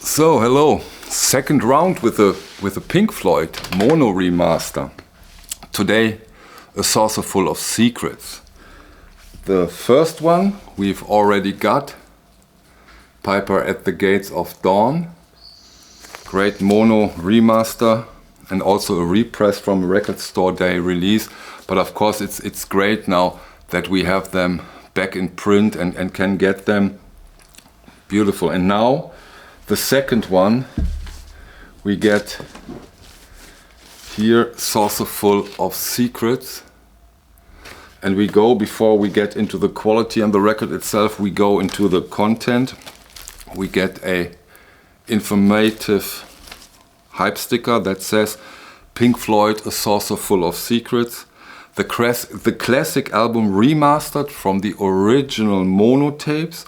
So hello, second round with a Pink Floyd mono remaster. Today a saucer full of secrets. The first one we've already got, Piper at the Gates of Dawn. Great mono remaster and also a repress from a Record Store Day release. But of course it's great now that we have them back in print and can get them. Beautiful. And now the second one we get here, Saucer Full of Secrets. And we go, before we get into the quality and the record itself, we go into the content. We get a informative hype sticker that says Pink Floyd, a saucer full of secrets. The classic album remastered from the original mono tapes,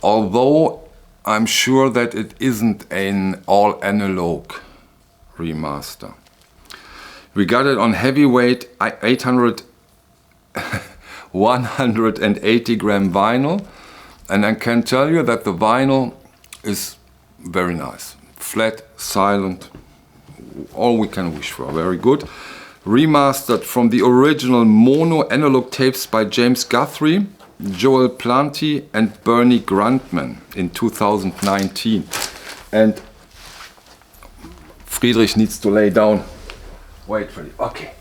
although I'm sure that it isn't an all analog remaster. We got it on heavyweight 180 gram vinyl, and I can tell you that the vinyl is very nice. Flat, silent, all we can wish for, very good. Remastered from the original mono analog tapes by James Guthrie, Joel Planty and Bernie Grundman in 2019. And Friedrich needs to lay down. Wait, Freddy. Okay.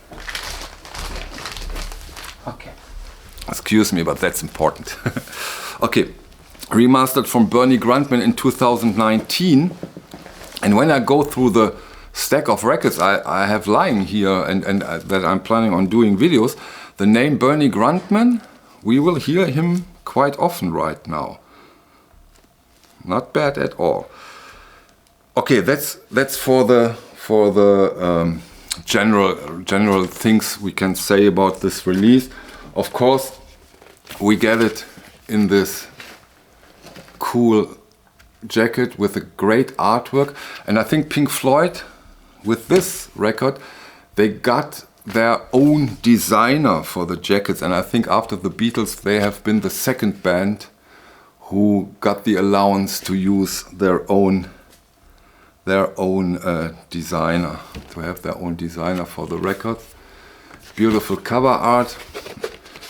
Okay. Excuse me, but that's important. Okay. Remastered from Bernie Grundman in 2019. And when I go through the stack of records I have lying here and that I'm planning on doing videos, the name Bernie Grundman, we will hear him quite often right now. Not bad at all. Okay, that's for the general things we can say about this release. Of course, we get it in this cool jacket with a great artwork, and I think Pink Floyd, with this record, they got their own designer for the jackets, and I think after the Beatles they have been the second band who got the allowance to use their own designer, to have their own designer for the record. Beautiful cover art.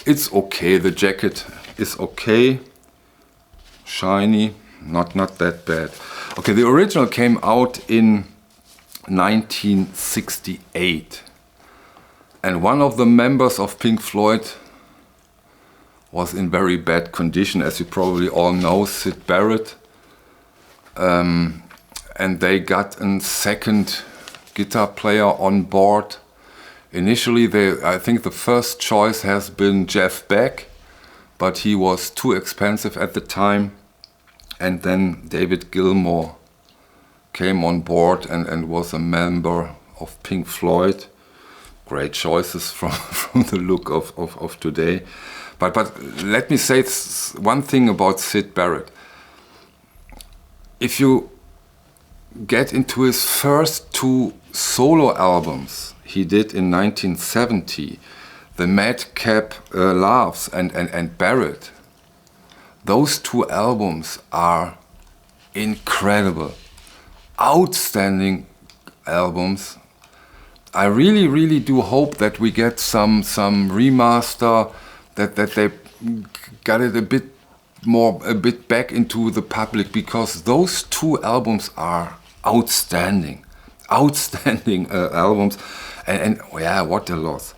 It's okay, the jacket is okay, shiny, not that bad. Okay, the original came out in 1968. And one of the members of Pink Floyd was in very bad condition, as you probably all know, Syd Barrett. And they got a second guitar player on board. Initially, I think the first choice has been Jeff Beck, but he was too expensive at the time. And then David Gilmour came on board and was a member of Pink Floyd. Great choices from the look of today. But let me say one thing about Syd Barrett. If you get into his first two solo albums he did in 1970, the Madcap Laughs and Barrett, those two albums are incredible, outstanding albums. I really do hope that we get some remaster, that they got it a bit back into the public, because those two albums are outstanding albums, and yeah, what a loss,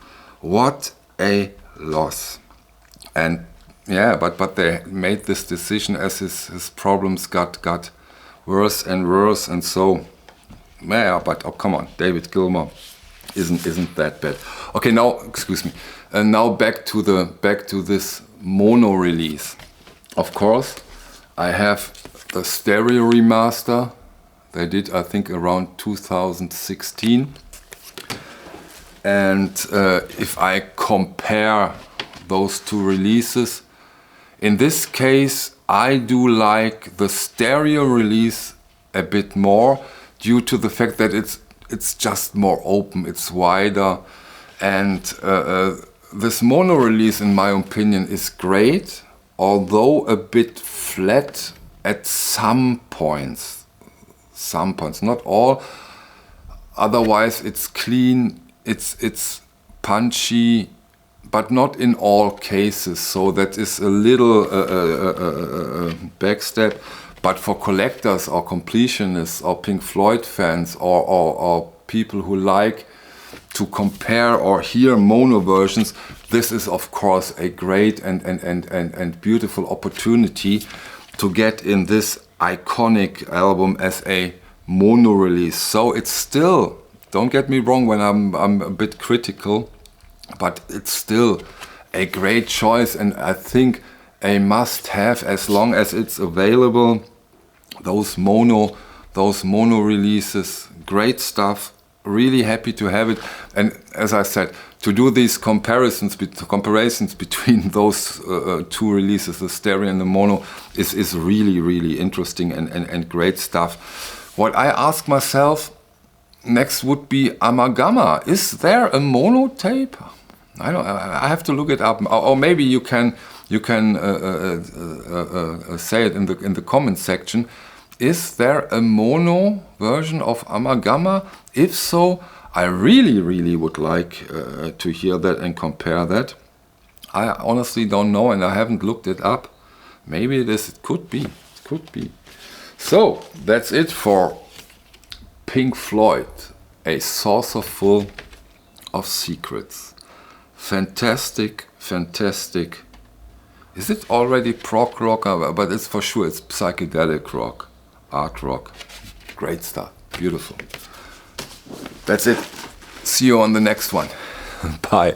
and yeah, but they made this decision as his problems got worse and worse, and so yeah, but oh come on, David Gilmour isn't that bad. Okay, now excuse me. And now back to this mono release. Of course, I have the stereo remaster. They did, I think, around 2016. And if I compare those two releases, in this case, I do like the stereo release a bit more, due to the fact that it's just more open, it's wider, and this mono release, in my opinion, is great, although a bit flat at some points. some points, not all. Otherwise, it's clean, it's punchy, but not in all cases. So that is a little backstep. But for collectors or completionists or Pink Floyd fans or people who like to compare or hear mono versions, this is of course a great and beautiful opportunity to get in this iconic album as a mono release. So it's still, don't get me wrong when I'm a bit critical, but it's still a great choice, and I think a must-have as long as it's available. Those mono releases, great stuff. Really happy to have it. And as I said, to do these comparisons between those two releases, the stereo and the mono, is really interesting and great stuff. What I ask myself next would be Amalgama. Is there a mono tape? I have to look it up, or maybe you can say it in the comment section. Is there a mono version of Amalgama? If so, I really would like to hear that and compare that. I honestly don't know, and I haven't looked it up. Maybe it is. It could be. It could be. So that's it for Pink Floyd, a saucerful of secrets. Fantastic. Is it already prog rock? But it's for sure, it's psychedelic rock, art rock. Great stuff, beautiful. That's it. See you on the next one. Bye.